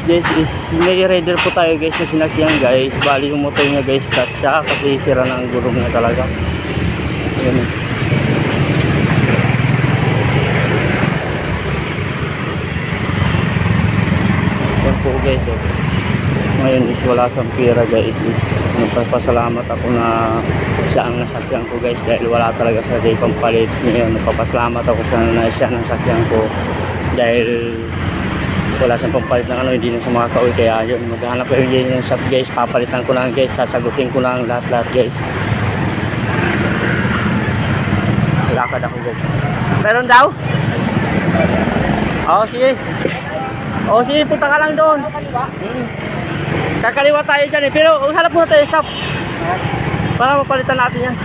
Guys is may rider po tayo guys na sinakyan guys. Bali yung motor niya guys flat siya kasi sira na ang gulong niya talaga. Ayan. Ayan po guys. Ngayon is wala siyang pera guys. Is nagpapasalamat ako na siya ang nasakyan ko guys dahil wala talaga sa day pampalit. Ngayon nagpapasalamat ako na siya ang nasakyan ko dahil wala siyang pampalit ng ano, hindi na sa mga kauwi. Kaya yun, maghanap ko yung shop guys, papalitan ko lang guys, sasagutin ko lang lahat guys. Lakad ako guys. Meron daw? Oo sige. Oo sige, punta ka lang doon. Kakaliwa tayo dyan eh, pero hanap muna tayo shop para mapalitan natin yan.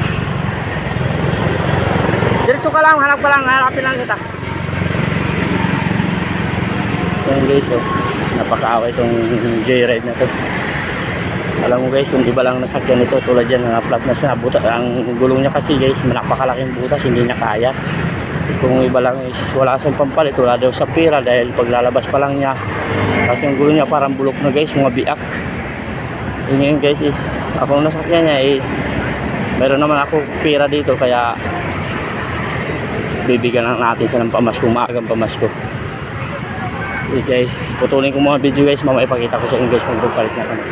Diretso ka lang, hanapin lang kita. Ayan guys, oh, napakaaway itong joyride na to. Alam mo guys, kung iba lang nasakyan nito tulad yan, na-flat na siya, ang gulong niya kasi guys, napakalaking butas, hindi niya kaya. Kung iba lang is wala siyang pampalit, wala daw sa pera dahil paglalabas pa lang niya kasi yung gulong niya parang bulok na guys, mga biak. Yun guys is, ako nasakyan niya eh, meron naman ako pera dito kaya bibigyan lang natin siya ng pamasko, maagang pamasko. Okay guys, putulin ko mga video guys, mamaya ipakita ko sa inyo guys kung palit na kami.